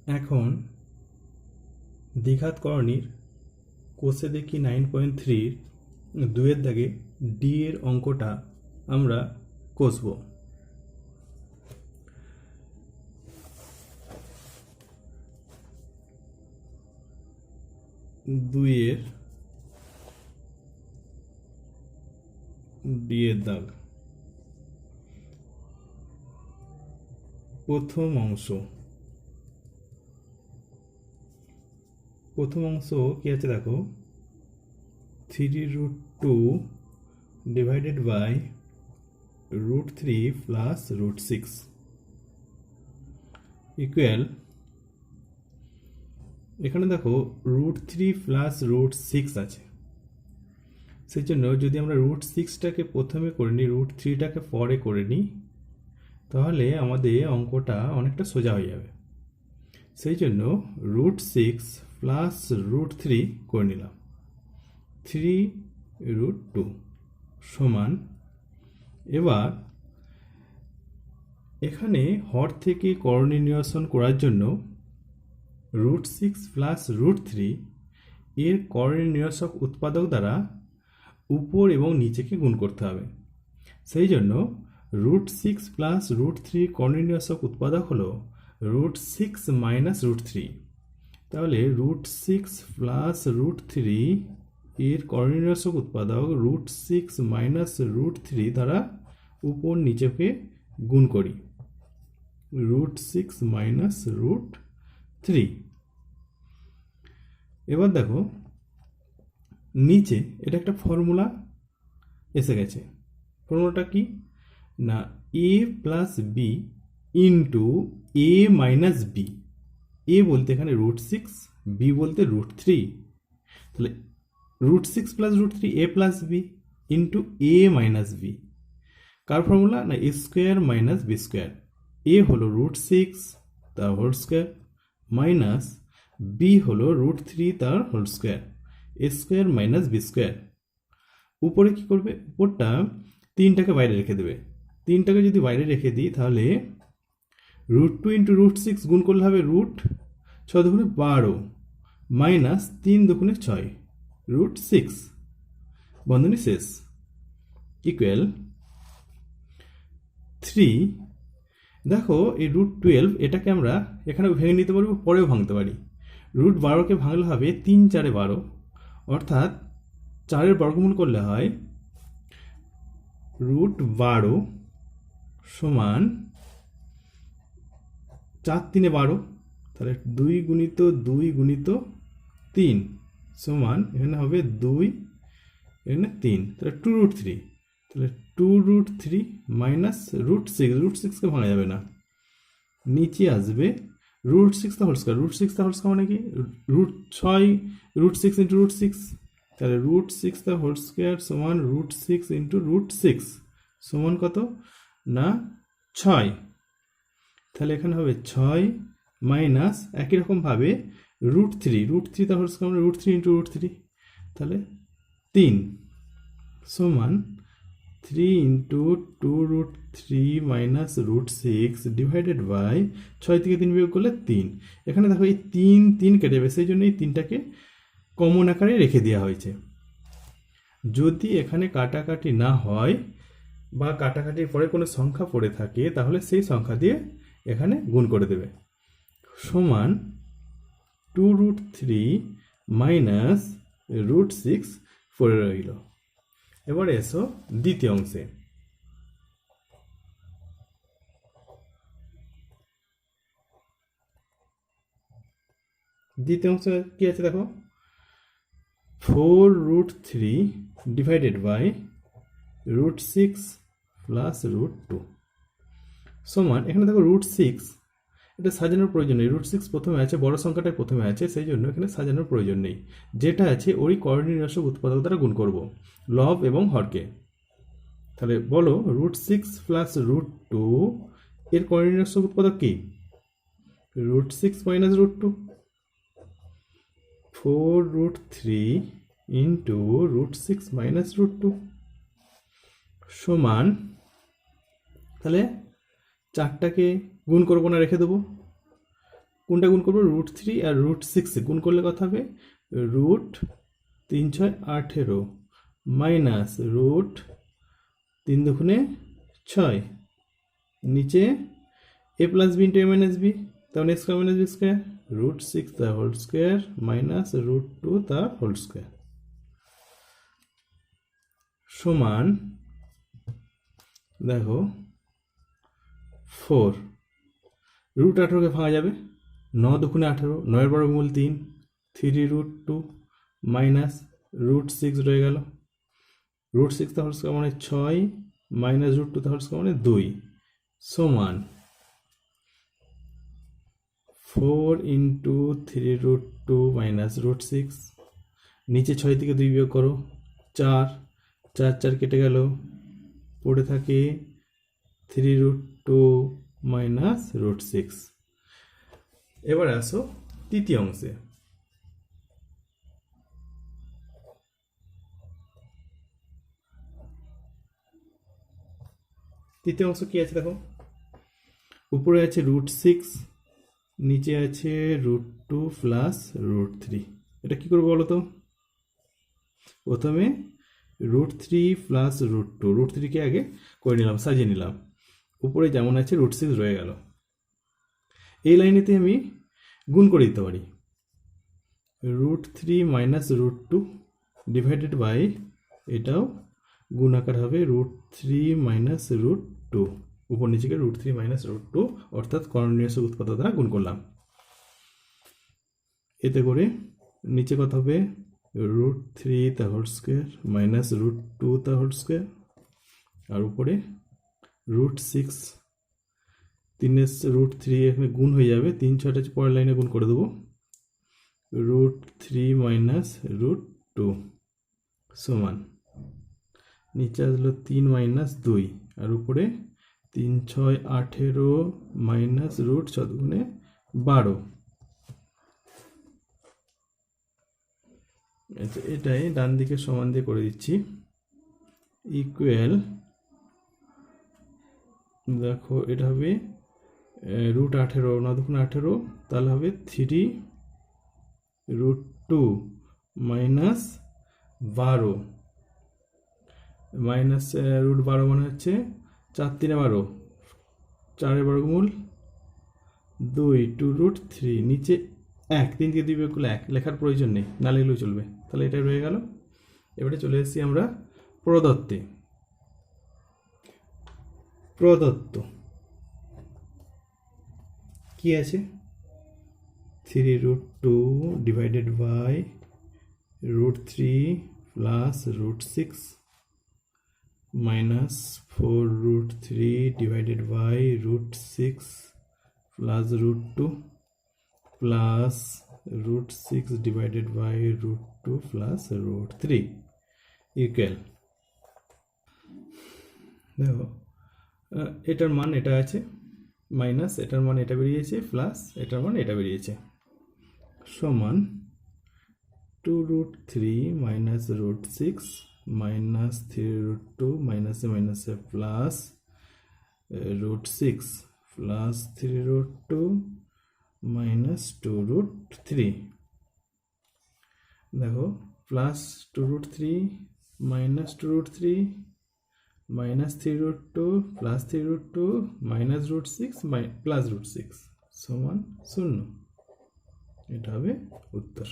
এখন দ্বিঘাত করণীর কোষে দেখি 9.3 দুয়ের দাগে ডি এর অঙ্কটা আমরা কষব। দুইয়ের ডি এর দাগ প্রথম অংশ কি আছে দেখো, 3√2 ডিভাইডেড বাই √3 প্লাস √6 ইকুয়াল, এখানে দেখো √3 প্লাস √6 আছে, সেই জন্য যদি আমরা √6টাকে প্রথমে করে নিই, √3টাকে পরে করে নিই, তাহলে আমাদের অঙ্কটা অনেকটা সোজা হয়ে যাবে। সেই জন্য √6 প্লাস √3 করে নিলাম, 3√2 সমান। এবার এখানে হর থেকে করণী নিরসন করার জন্য √6 প্লাস √3 এর করণী নিরসক উৎপাদক দ্বারা উপর এবং নিচেকে গুণ করতে হবে। সেই জন্য √6 প্লাস √3 করণী নিরসক উৎপাদক হলো √6 মাইনাস √3। তাহলে √6 প্লাস √3 এর করণী নিরসক উৎপাদক √6 মাইনাস √3 দ্বারা উপর নিচেকে গুণ করি, √6 মাইনাস √3। এবার দেখো নিচে এটা একটা ফর্মুলা এসে গেছে। ফর্মুলাটা কি না, a plus B into A minus B. A বলতে এখানে √6, বি বলতে √3। তাহলে √6 plus √3 A plus B into A minus B. কার ফর্মুলা না, A square minus B square. A হলো √6 তার হোল স্কোয়ার মাইনাস বি হলো √3 তার হোল স্কোয়ার, এ স্কোয়ার মাইনাস বি স্কোয়ার। উপরে কি করবে, উপরটা 3টাকে বাইরে রেখে দেবে। 3টাকে যদি বাইরে রেখে দিই তাহলে √2 ইন্টু √6 গুণ করলে হবে √6 দুগুণে 12 মাইনাস 3 দুগুণে 6 √6 বন্ধনী শেষ ইকুয়াল 3। দেখো এই √12 এটাকে আমরা এখানে ভেঙে নিতে পারবো, পরেও ভাঙতে পারি। √12কে ভাঙলে হবে 3 4 12, অর্থাৎ 4-এর বর্গমূল করলে হয় √12 সমান 4 3 12। তাহলে 2 গুণিত 2 গুণিত 3 সমান এখানে হবে 2, এখানে 3, তাহলে 2√3। তাহলে 2√3 মাইনাস √6, √6কে ভাঙা যাবে না, নিচে আসবে √6 হোল স্কোয়ার। √6 হোল স্কোয়ার মানে কি, √6 √6 ইন্টু √6। তাহলে √6 হোল স্কোয়ার সমান √6 ইন্টু √6 সমান কত না 6। তাহলে এখানে হবে 6 মাইনাস একই রকমভাবে √3 হোল স্কোয়ার মানে √3 ইন্টু √3, তাহলে 3 সমান 3 ইন্টু 2√3 মাইনাস √6 ডিভাইডেড বাই 6 থেকে 3 বিয়োগ করলে 3। এখানে দেখো এই 3 কেটে যাবে, সেই জন্য এই 3টাকে কমন আকারে রেখে দেওয়া হয়েছে। যদি এখানে কাটাকাটি না হয় বা কাটাকাটির পরে কোনো সংখ্যা পড়ে থাকে তাহলে সেই সংখ্যা দিয়ে এখানে গুণ করে দেবে, সমান 2√3 মাইনাস √6 পড়ে রইল। এবার এসো দ্বিতীয় অংশে। দ্বিতীয় অংশে কি আছে দেখো, 4√3 ডিভাইডেড বাই √6 প্লাস √2 সমান, এখানে দেখো √6 এটা সাজানোর প্রয়োজন নেই, √6 প্রথমে আছে, বড় সংখ্যাটা প্রথমে আছে, সেই জন্য এখানে সাজানোর প্রয়োজন নেই। যেটা আছে ওই করণী নিরসক উৎপাদক দ্বারা গুণ করব লব এবং হরকে। তাহলে বলো √6 প্লাস √2 এর করণী নিরসক উৎপাদক কি, √6 মাইনাস √2। 4√3 ইন্টু √6 মাইনাস √2 সমান, তাহলে 4টাকে গুণ করবো না, রেখে দেবো। কোনটা গুণ করবো? রুট 3 আর রুট 6 গুণ করলে কত হবে? রুট 3 6 18 মাইনাস রুট 3 দুগুণে 6, নিচে a plus B into a minus B, তাহলে a square minus B square, root 6 তার হোল স্কোয়ার মাইনাস রুট 2 তার হোল স্কোয়ার সমান, দেখো 4, রুট 18কে ভাঙা যাবে, 9 দুগুণে 18, 9 বর্গমূল 3, 3 রুট 2 মাইনাস রুট 6 রয়ে গেল, রুট 6 তার হোল স্কোয়ার মানে 6 মাইনাস রুট 2 তার হোল স্কোয়ার মানে 2 সমান 4 ইন্টু 3 রুট 2 মাইনাস রুট 6, নিচে 6 থেকে 2 বিয়োগ করো, 4 4 4 কেটে গেল, পড়ে থাকে 3 রুট 2 মাইনাস রুট 6। এবার আসো তৃতীয় অংশে। তৃতীয় অংশ কি আছে দেখো, উপরে আছে রুট 6, নিচে আছে রুট 2 প্লাস রুট 3। এটা কি করবো বলো তো? প্রথমে রুট 3 প্লাস রুট 2, রুট 3কে আগে করে নিলাম, সাজিয়ে নিলাম, উপরে যেমন আছে রুট 6 রয়ে গেল। এই লাইনেতে আমি গুণ করে দিতে পারি, root 3 minus root 2 divided by, এটাও গুণ আকার হবে রুট 3 মাইনাস রুট 2, উপর নিচেকে রুট 3 মাইনাস রুট 2, অর্থাৎ কর্ণীয় উৎপাদ দ্বারা গুণ করলাম। এতে করে নিচে কত হবে? রুট 3 তার হোল স্কোয়ার মাইনাস রুট 2 তার হোল স্কোয়ার, আর উপরে রুট 6, 3 রুট 3 এখানে গুণ হয়ে যাবে, 3 6টা পরের লাইনে গুণ করে দেবো, রুট 3 মাইনাস রুট 2 সমান, নিচে আসলো 3 মাইনাস 2, আর উপরে 3 6 18 মাইনাস রুট 6 দুগুণে 12। এটাই ডান দিকে সমান দিয়ে করে দিচ্ছি, ইকুয়াল, দেখো এটা হবে রুট 18, 9 দুগুণে 18, তাহলে হবে 3 রুট 2 মাইনাস 12, মাইনাস রুট 12 মানে হচ্ছে 4 3 12, 4 বর্গমূল 2, 2 রুট 3, নিচে 1, 3 থেকে 2 বিয়োগ করলে 1, লেখার প্রয়োজন নেই, না লিখলেও চলবে, তাহলে এটাই রয়ে গেল। এবারে চলে এসেছি আমরা প্রদত্তে। প্রদত্ত কি আছে? 3 root 2 divided by root 3 plus root 6 minus 4 root 3 divided by root 6 plus root 2 plus root 6 divided by root 2 plus root 3 equal, দেখো এটার মান এটা আছে, মাইনাস এটার মান এটা বেরিয়েছে, প্লাস এটার মান এটা বেরিয়েছে, সমান 2 root 3 minus root 6 minus 3 root 2 মাইনাসে মাইনাসে plus root 6 plus 3 root 2 minus 2 root 3, দেখো plus 2 root 3 minus 2 root 3 minus 3 root 2 plus 3 root 2 minus root 6 plus root 6 সমান 0। এটা হবে উত্তর।